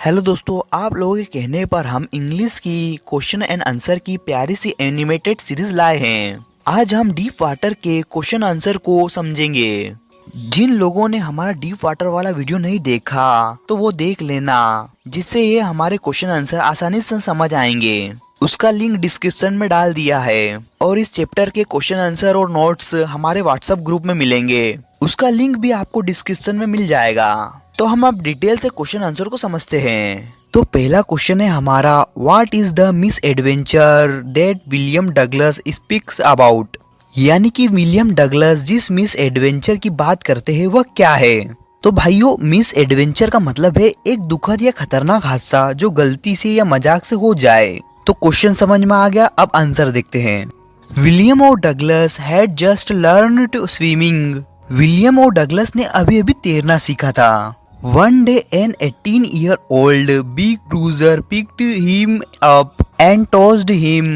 Hello दोस्तों, आप लोगों के कहने पर हम इंग्लिश की क्वेश्चन एंड आंसर की प्यारी सी एनिमेटेड सीरीज लाए हैं। आज हम डीप वाटर के क्वेश्चन आंसर को समझेंगे। जिन लोगों ने हमारा डीप वाटर वाला वीडियो नहीं देखा तो वो देख लेना, जिससे ये हमारे क्वेश्चन आंसर आसानी से समझ आएंगे। उसका लिंक डिस्क्रिप्शन में डाल दिया है और इस चैप्टर के क्वेश्चन आंसर और नोट्स हमारे व्हाट्सएप ग्रुप में मिलेंगे। उसका लिंक भी आपको डिस्क्रिप्शन में मिल जाएगा। तो हम अब डिटेल से क्वेश्चन आंसर को समझते हैं। तो पहला क्वेश्चन है हमारा, what is the miss adventure that William Douglas speaks about. यानी कि विलियम डगलस जिस मिस एडवेंचर की बात करते हैं वह क्या है। तो भाइयों, मिस एडवेंचर का मतलब है एक दुखद या खतरनाक हादसा जो गलती से या मजाक से हो जाए। तो क्वेश्चन समझ में आ गया, अब आंसर देखते हैं। विलियम और Douglas had just learned swimming. William और डगलस ने अभी अभी तैरना सीखा था। One day an 18-year-old big cruiser picked him up and tossed him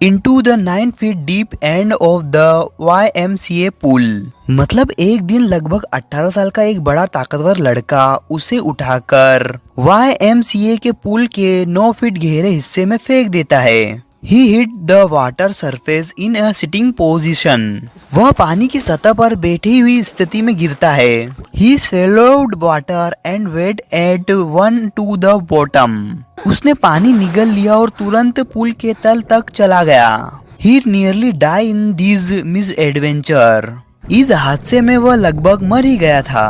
into the 9 feet deep end of the YMCA pool। मतलब एक दिन लगभग 18 साल का एक बड़ा ताकतवर लड़का उसे उठाकर YMCA के पुल के 9 फीट गहरे हिस्से में फेंक देता है। He hit the water surface in a sitting position। वह पानी की सतह पर बैठी हुई स्थिति में गिरता है। He swallowed water and went at one to the bottom। उसने पानी निगल लिया और तुरंत पुल के तल तक चला गया। He nearly died in this misadventure। इस हादसे में वह लगभग मर ही गया था।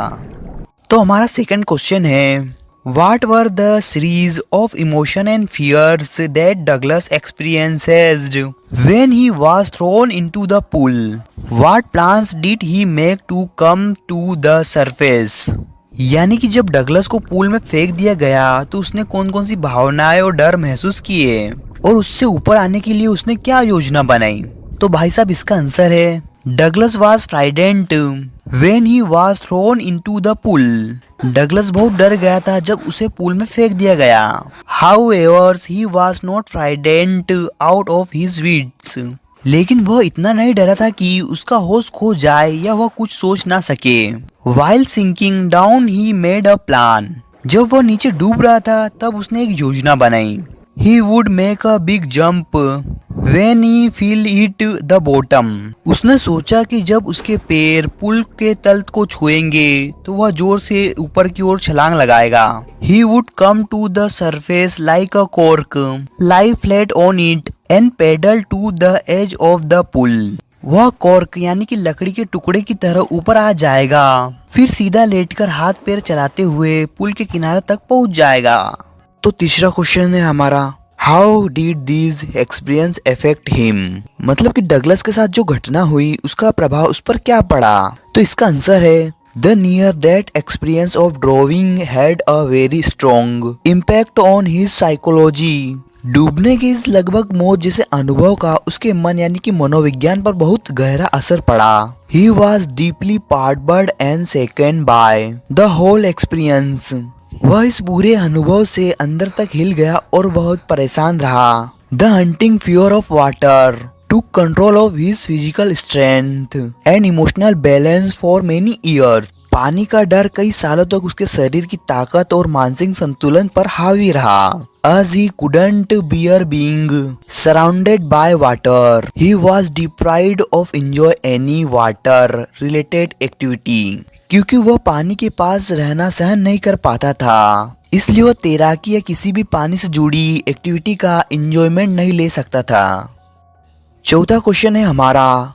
तो हमारा सेकंड क्वेश्चन है, What were the series of emotion and fears that Douglas experienced when he was thrown into the pool? What plans did he make to come to the surface? यानी कि जब डगलस को pool में फेंक दिया गया तो उसने कौन कौन सी भावनाएं और डर महसूस किए और उससे ऊपर आने के लिए उसने क्या योजना बनाई। तो भाई साहब, इसका आंसर है Douglas was frightened when he was thrown into the pool। Douglas बहुत डर गया था जब उसे पूल में फेंक दिया गया। However, he was not frightened out of his wits। लेकिन वह इतना नहीं डरा था कि उसका होश खो जाए या वह कुछ सोच ना सके। While sinking down, he made a plan। जब वह नीचे डूब रहा था तब उसने एक योजना बनाई। He would make a big jump when he feel hit the bottom। उसने सोचा कि जब उसके पैर पुल के तल को छुएंगे तो वह जोर से ऊपर की ओर छलांग लगाएगा। He would come to the surface like a cork, lie flat on it and paddle to the edge of the pool। वह कॉर्क यानी कि लकड़ी के टुकड़े की तरह ऊपर आ जाएगा, फिर सीधा लेटकर हाथ पैर चलाते हुए पुल के किनारे तक पहुंच जाएगा। तो तीसरा क्वेश्चन है हमारा, how did this experience affect him. मतलब कि डगलस के साथ जो घटना हुई उसका प्रभाव उस पर क्या पड़ा। तो इसका आंसर है, the near that experience of driving had a very strong impact on his psychology. डूबने के इस लगभग मौत जैसे अनुभव का उसके मन यानी कि मनोविज्ञान पर बहुत गहरा असर पड़ा। He was deeply perturbed and shaken by the whole experience। वह इस पूरे अनुभव से अंदर तक हिल गया और बहुत परेशान रहा। The hunting fear of water took control of his physical strength and emotional balance for many years। पानी का डर कई सालों तक उसके शरीर की ताकत और मानसिक संतुलन पर हावी रहा। As he couldn't bear being surrounded by water, he was deprived of enjoy any water related activity। क्योंकि वह पानी के पास रहना सहन नहीं कर पाता था, इसलिए वह तैराकी या किसी भी पानी से जुड़ी एक्टिविटी का एंजॉयमेंट नहीं ले सकता था। चौथा क्वेश्चन है हमारा,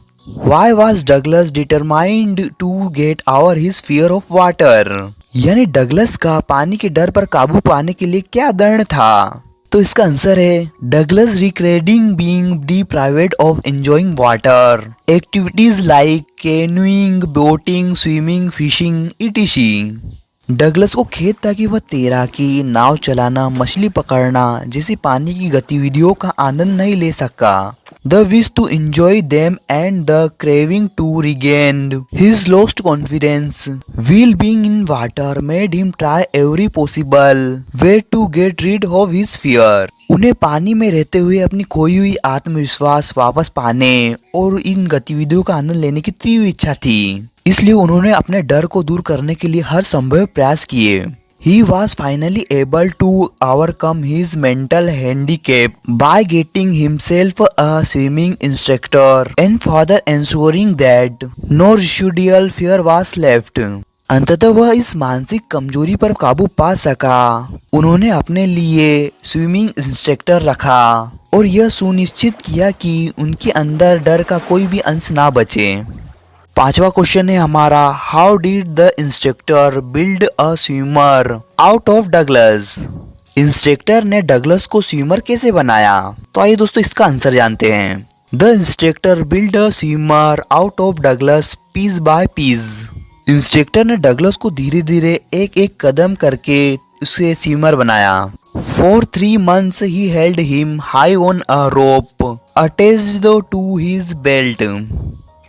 Why was Douglas determined to get over his fear of water? यानी डगलस का पानी के डर पर काबू पाने के लिए क्या दृढ़ था। तो इसका आंसर है, Douglas regretting being deprived of enjoying water activities like canoeing, boating, swimming, fishing etc। Douglas को खेद था कि वह तैराकी, नाव चलाना, मछली पकड़ना जैसी पानी की गतिविधियों का आनंद नहीं ले सका। The wish to enjoy them and the craving to regain his lost confidence while being in water made him try every possible way to get rid of his fear। उन्हें पानी में रहते हुए अपनी खोई हुई आत्मविश्वास वापस पाने और इन गतिविधियों का आनंद लेने की तीव्र इच्छा थी, इसलिए उन्होंने अपने डर को दूर करने के लिए हर संभव प्रयास किए। He was finally able to overcome his mental handicap by getting himself a swimming instructor and further ensuring that no residual fear was left. अंततः वह इस मानसिक कमजोरी पर काबू पा सका। उन्होंने अपने लिए स्विमिंग इंस्ट्रक्टर रखा और यह सुनिश्चित किया कि उनके अंदर डर का कोई भी अंश ना बचे। पांचवा क्वेश्चन है हमारा, how did the instructor build a swimmer out of Douglas. Instructor ने डगलस को स्विमर कैसे बनाया? तो आइए दोस्तों इसका आंसर जानते हैं। The instructor build a swimmer out of Douglas piece by piece. Instructor ने डगलस को धीरे धीरे एक एक कदम करके उसे स्विमर बनाया। For 3 months he held him high on a rope attached to his belt.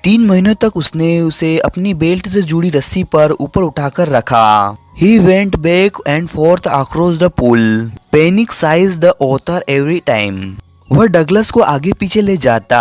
3 महीनों तक उसने उसे अपनी बेल्ट से जुड़ी रस्सी पर ऊपर उठाकर रखा। He went back and forth across the pool, panic seized the author every time. वह डगलस को आगे पीछे ले जाता।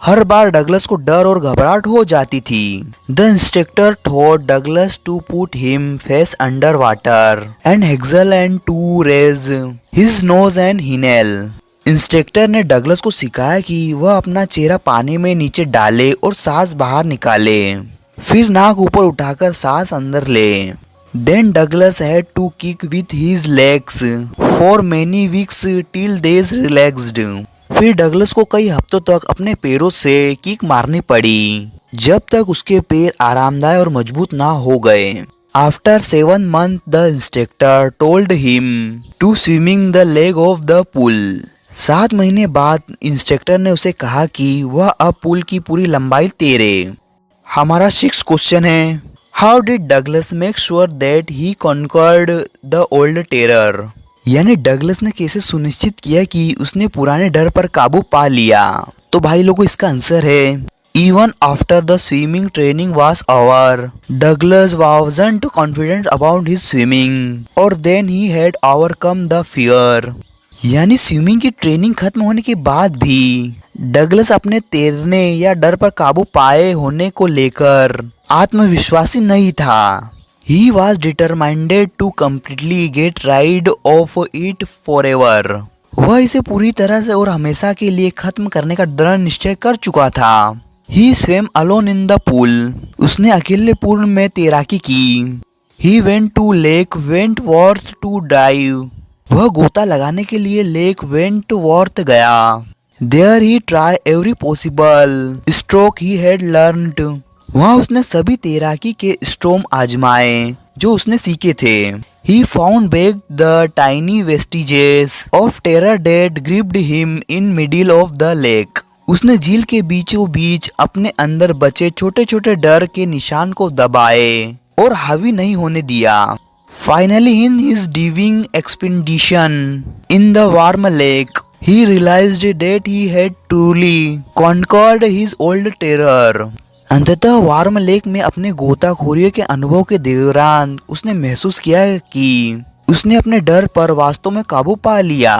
हर बार डगलस को डर और घबराहट हो जाती थी। The instructor taught Douglas to put him face under water and exhale and to raise his nose and inhale. Instructor ने डगलस को सिखाया कि वह अपना चेहरा पानी में नीचे डाले और सांस बाहर निकाले, फिर नाक ऊपर उठाकर सांस अंदर ले। Then Douglas had to kick with his legs for many weeks till they relaxed. फिर डगलस को कई हफ्तों तक अपने पैरों से किक मारनी पड़ी, जब तक उसके पैर आरामदायक और मजबूत ना हो गए। After 7 months, the instructor told him to swimming the leg of the pool. 7 महीने बाद इंस्ट्रक्टर ने उसे कहा कि वह अब पूल की पूरी लंबाई तैरे। हमारा 6th क्वेश्चन है, how did Douglas make sure that he conquered the old terror. यानी डगलस ने कैसे सुनिश्चित किया कि उसने पुराने डर पर काबू पा लिया? तो भाई लोगों इसका आंसर है, Even after the swimming training was over, Douglas wasn't confident about his swimming, or then he had overcome the fear. यानी स्विमिंग की ट्रेनिंग खत्म होने के बाद भी डगलस अपने तैरने या डर पर काबू पाए होने को लेकर आत्मविश्वासी नहीं था। He was determined to completely get rid of it forever. वह इसे पूरी तरह से और हमेशा के लिए खत्म करने का दृढ़ निश्चय कर चुका था। He swam alone in the pool. उसने अकेले पूल में तैराकी की। He went to Lake Wentworth to dive. वह गोता लगाने के लिए लेक वेंटवर्थ गया। There he tried every possible stroke he had learned. वहाँ उसने सभी तैराकी के स्ट्रोक आजमाए जो उसने सीखे थे। He found back the tiny vestiges of terror that gripped him in middle of the lake. उसने झील के बीचों बीच अपने अंदर बचे छोटे छोटे डर के निशान को दबाए और हावी नहीं होने दिया। Finally, in his diving expedition in the warm lake, he realized that he had truly conquered his old terror. अंततः वार्म लेक में अपने गोताखोरी के अनुभव के दौरान उसने महसूस किया कि उसने अपने डर पर वास्तव में काबू पा लिया।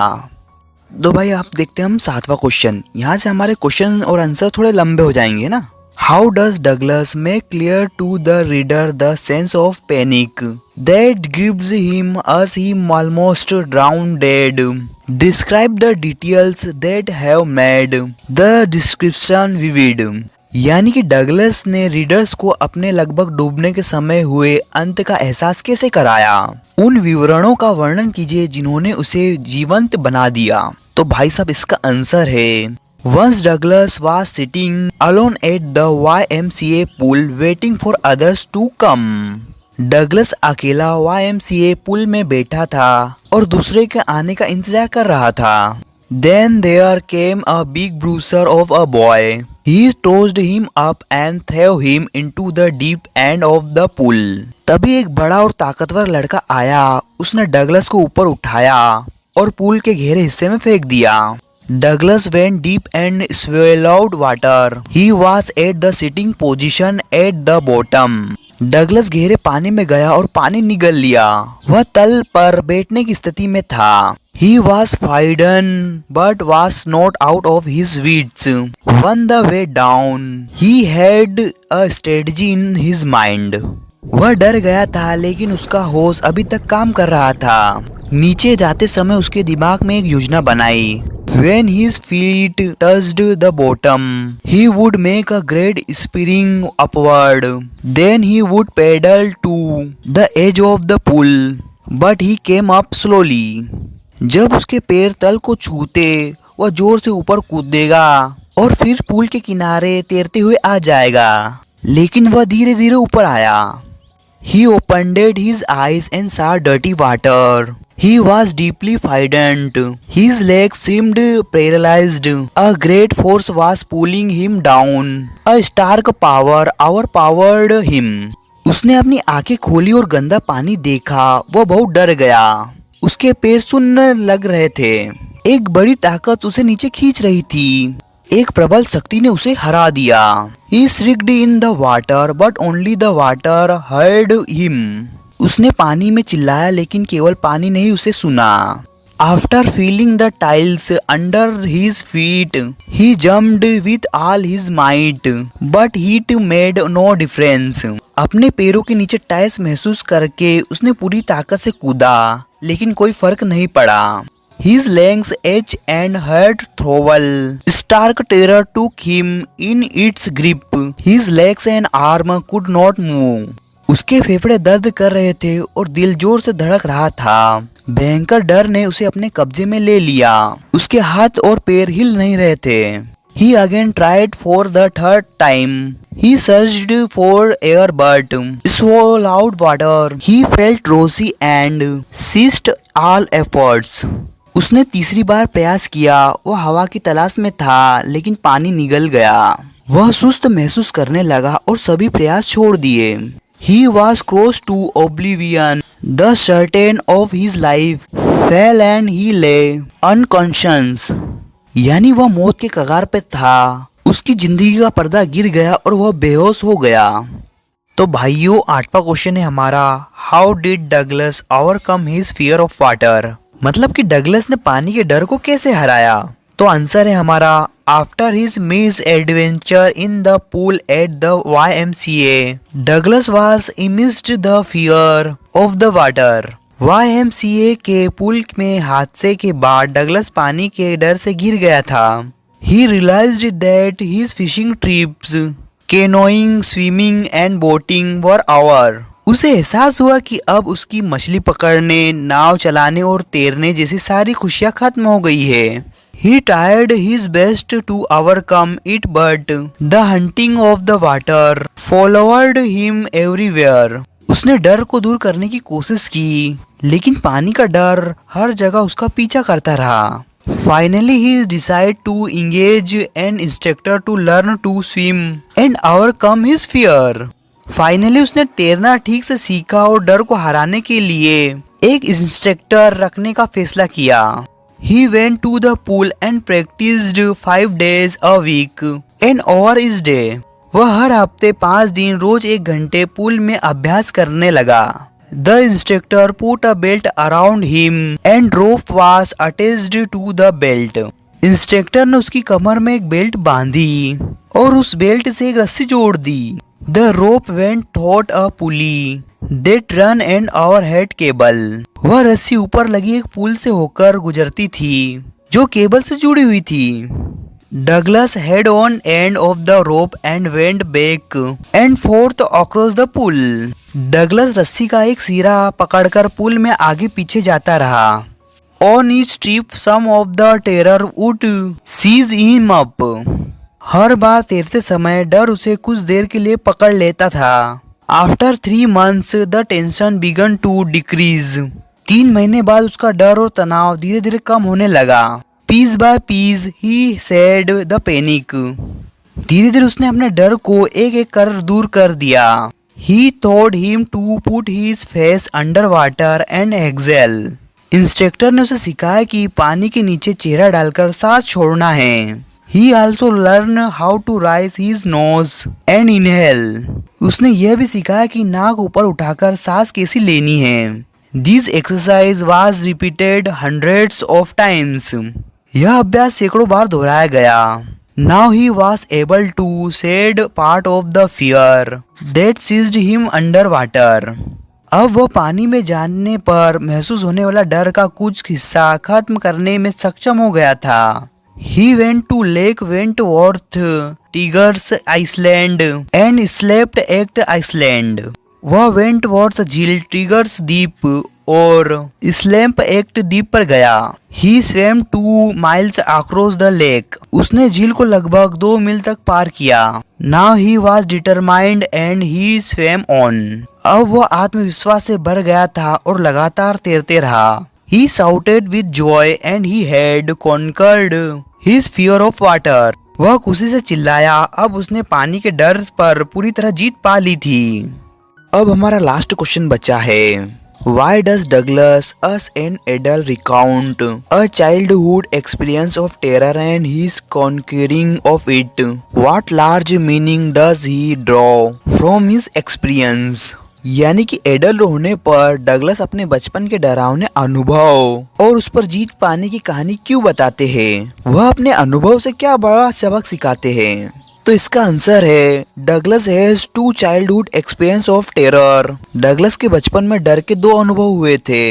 तो भाई आप देखते हैं हम 7वां क्वेश्चन। यहाँ से हमारे क्वेश्चन और आंसर थोड़े लंबे हो जाएंगे ना। How does Douglas make clear to the reader the sense of panic that grips him as he almost drowned dead? Describe the details that have made the description vivid. यानी कि Douglas ने readers को अपने लगभग डूबने के समय हुए अंत का एहसास कैसे कराया? उन विवरणों का वर्णन कीजिए जिन्होंने उसे जीवंत बना दिया। तो भाई साहब इसका आंसर है, Once Douglas was sitting alone at the YMCA pool waiting for others to come. Douglas अकेला YMCA पुल में बैठा था और दूसरे के आने का इंतजार कर रहा था। Then there came a big bruiser of a boy. He tossed him up and threw him into the deep end of the pool. तभी एक बड़ा और ताकतवर लड़का आया। उसने डगलस को ऊपर उठाया और पूल के गहरे हिस्से में फेंक दिया। Douglas went deep and swallowed water. He was at the sitting position at the bottom. Douglas गहरे पानी में गया और पानी निगल लिया। वह तल पर बैठने की स्थिति में था। He was frightened but was not out of his wits. On the way down, he had a strategy in his mind. वह डर गया था लेकिन उसका होश अभी तक काम कर रहा था। नीचे जाते समय उसके दिमाग में एक योजना बनाई। When his feet touched the bottom, he would make a great spring upward. Then he would paddle to the edge of the pool, but he came up slowly. जब उसके पैर तल को छूते वह जोर से ऊपर कूदेगा और फिर पूल के किनारे तैरते हुए आ जाएगा, लेकिन वह धीरे धीरे ऊपर आया। He opened his eyes and saw dirty water. He was deeply frightened. His legs seemed paralyzed. A great force was pulling him down. A stark power overpowered him. उसने अपनी आंखें खोली और गंदा पानी देखा। वह बहुत डर गया। उसके पैर सुन्ने लग रहे थे। एक बड़ी ताकत उसे नीचे खींच रही थी। एक प्रबल शक्ति ने उसे हरा दिया। He shrieked in the water, but only the water heard him. उसने पानी में चिल्लाया लेकिन केवल पानी ने ही उसे सुना। After feeling the tiles under his feet, he jumped with all his might, but it made no difference. अपने पैरों के नीचे टाइल्स महसूस करके उसने पूरी ताकत से कूदा, लेकिन कोई फर्क नहीं पड़ा। His legs ached and hurt through. Stark terror took him in its grip. His legs and arms could not move. उसके फेफड़े दर्द कर रहे थे और दिल जोर से धड़क रहा था। भयंकर डर ने उसे अपने कब्जे में ले लिया। उसके हाथ और पैर हिल नहीं रहे थे। He again tried for the third time. He searched for air but swallowed water. He felt rosy and ceased all efforts. उसने तीसरी बार प्रयास किया। वह हवा की तलाश में था लेकिन पानी निगल गया। वह सुस्त महसूस करने लगा और सभी प्रयास छोड़ दिए। He was close to oblivion. The curtain of his life fell and he lay unconscious. यानी वह मौत के कगार पे था। उसकी जिंदगी का पर्दा गिर गया और वह बेहोश हो गया। तो भाइयों, 8वां क्वेश्चन है हमारा, how did Douglas overcome his fear of water. मतलब कि डगलस ने पानी के डर को कैसे हराया। तो आंसर है हमारा, after his misadventure in the pool at the YMCA, Douglas was missed the fear of the water. YMCA के पूल में हादसे के बाद डगलस पानी के डर से गिर गया था। He realized that his fishing trips, canoeing, swimming and boating were over. उसे एहसास हुआ कि अब उसकी मछली पकड़ने, नाव चलाने और तैरने जैसी सारी खुशियां खत्म हो गई है। He tried his best to overcome it, but the hunting of the water followed him everywhere. उसने डर को दूर करने की कोशिश की, लेकिन पानी का डर हर जगह उसका पीछा करता रहा। Finally, he decided to engage an instructor to learn to swim and overcome his fear. Finally उसने तैरना ठीक से सीखा और डर को हराने के लिए एक इंस्ट्रक्टर रखने का फैसला किया। He went to the pool and practiced 5 days a week and over his day. वह हर हफ्ते 5 दिन रोज 1 घंटे पूल में अभ्यास करने लगा। The instructor put a belt around him and rope was attached to the belt. Instructor ने उसकी कमर में एक बेल्ट बांधी और उस बेल्ट से एक रस्सी जोड़ दी। The rope went toward a pulley that ran an overhead cable. वह रस्सी ऊपर लगी एक पुल से होकर गुजरती थी जो केबल से जुड़ी हुई थी। Douglas had one end of the rope and went back and forth across the pool. Douglas रस्सी का एक सिरा पकड़कर पुल में आगे पीछे जाता रहा। On each trip, some of the terror would seize him up. हर बार तैरते समय डर उसे कुछ देर के लिए पकड़ लेता था। After 3 months, the tension began to decrease. 3 महीने बाद उसका डर और तनाव धीरे धीरे कम होने लगा। Piece by piece, he shed the panic. धीरे धीरे उसने अपने डर को एक एक कर दूर कर दिया। He taught him to put his face under water and exhale. Instructor ने उसे सिखाया कि पानी के नीचे चेहरा डालकर सांस छोड़ना है। He also learned how to raise his nose and inhale. उसने यह भी सिखाया कि नाक ऊपर उठाकर सांस कैसी लेनी है। This exercise was repeated hundreds of times. यह अभ्यास सैकड़ों बार दोहराया गया। Now he was able to shed part of the fear that seized him underwater. अब वो पानी में जाने पर महसूस होने वाला डर का कुछ हिस्सा खत्म करने में सक्षम हो गया था। He went to Lake Wentworth, Tiger's Island and slept at Iceland. वह वेंटवर्थ झील, टिगर्स द्वीप और स्लैम्प एक्ट द्वीप पर गया। He swam 2 miles across the lake. उसने झील को लगभग 2 मील तक पार किया। Now he was determined and he swam on. अब वह आत्मविश्वास से भर गया था और लगातार तैरते रहा। He shouted with joy and he had conquered his fear of water. वह खुशी से चिल्लाया, अब उसने पानी के डर पर पूरी तरह जीत पा ली थी। अब हमारा लास्ट क्वेश्चन बचा है। Why does Douglas, as an adult, recount a childhood experience of terror and his conquering of it? What large meaning does he draw from his experience? यानी कि एडल्ट होने पर डगलस अपने बचपन के डरावने अनुभव और उस पर जीत पाने की कहानी क्यों बताते हैं? वह अपने अनुभव से क्या बड़ा सबक सिखाते हैं? तो इसका आंसर है Douglas has 2 childhood experience of terror. Douglas के बचपन में डर के 2 अनुभव हुए थे।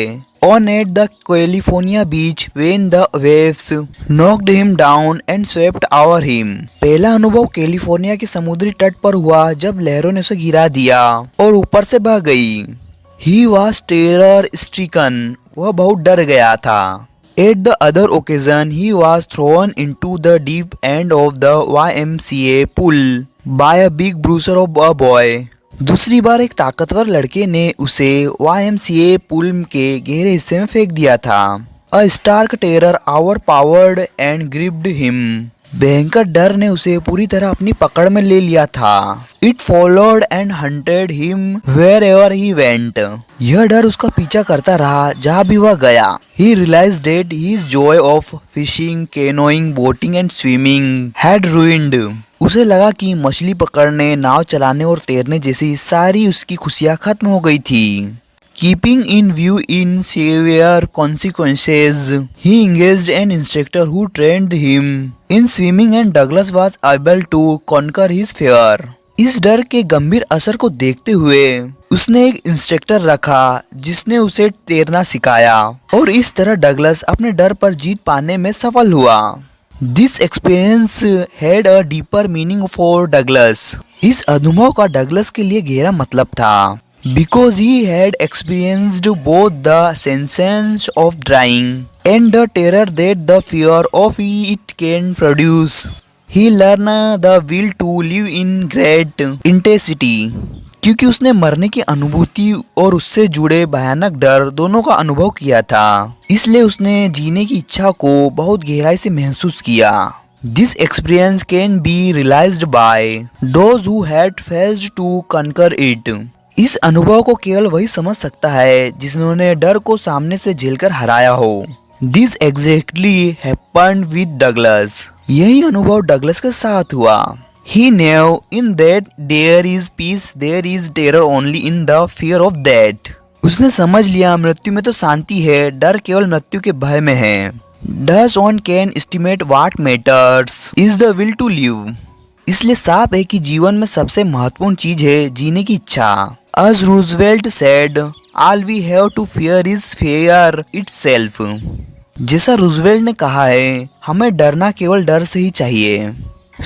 On at the California beach when the waves knocked him down and swept over him. पहला अनुभव कैलिफोर्निया के समुद्री तट पर हुआ जब लहरों ने उसे गिरा दिया और ऊपर से बह गई। ही वॉज टेरर स्ट्रिकन, वह बहुत डर गया था। At the other occasion, he was thrown into the deep end of the YMCA pool by a big bruiser of a boy. दूसरी बार एक ताकतवर लड़के ने उसे YMCA पुल के गहरे हिस्से में फेंक दिया था। A stark terror overpowered and gripped him. भयंकर डर ने उसे पूरी तरह अपनी पकड़ में ले लिया था। It followed and hunted him wherever he went. यह डर उसका पीछा करता रहा जहाँ भी वह गया। He realized that his joy of fishing, canoeing, boating and swimming had ruined. उसे लगा कि मछली पकड़ने, नाव चलाने और तैरने जैसी सारी उसकी खुशियाँ खत्म हो गई थी। Keeping in view in severe consequences, he engaged an instructor who trained him in swimming and Douglas was able to conquer his fear. इस डर के गंभीर असर को देखते हुए उसने एक इंस्ट्रक्टर रखा जिसने उसे तैरना सिखाया और इस तरह डगलस अपने डर पर जीत पाने में सफल हुआ। This experience had a deeper meaning for Douglas. इस अनुभव का डगलस के लिए गहरा मतलब था। Because he had experienced both the sensation of dying and the terror that the fear of it can produce. He learned the will to live in great intensity. क्योंकि उसने मरने की अनुभूति और उससे जुड़े भयानक डर दोनों का अनुभव किया था, इसलिए उसने जीने की इच्छा को बहुत गहराई से महसूस किया। This experience can be realized by those who had faced to conquer it. इस अनुभव को केवल वही समझ सकता है जिन्होंने डर को सामने से झेलकर हराया हो। This exactly happened with Douglas. यही अनुभव डगलस के साथ हुआ। He knew in that there is peace, there is terror only in the fear of death. उसने समझ लिया मृत्यु में तो शांति है, डर केवल मृत्यु के भय में है। Thus one can estimate what matters is the will to live. इसलिए साफ है कि जीवन में सबसे महत्वपूर्ण चीज है जीने की इच्छा। As Roosevelt said, all we have to fear is fear itself. जैसा रूजवेल्ट ने कहा है, हमें डरना केवल डर से ही चाहिए।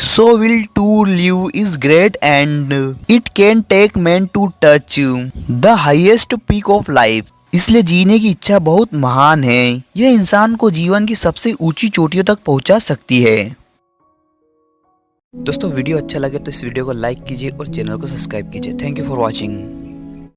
So will to live is great and it can take man to touch the highest peak of life. इसलिए जीने की इच्छा बहुत महान है, यह इंसान को जीवन की सबसे ऊंची चोटियों तक पहुंचा सकती है। दोस्तों वीडियो अच्छा लगे तो इस वीडियो को लाइक कीजिए और चैनल को सब्सक्राइब कीजिए। Thank you for watching.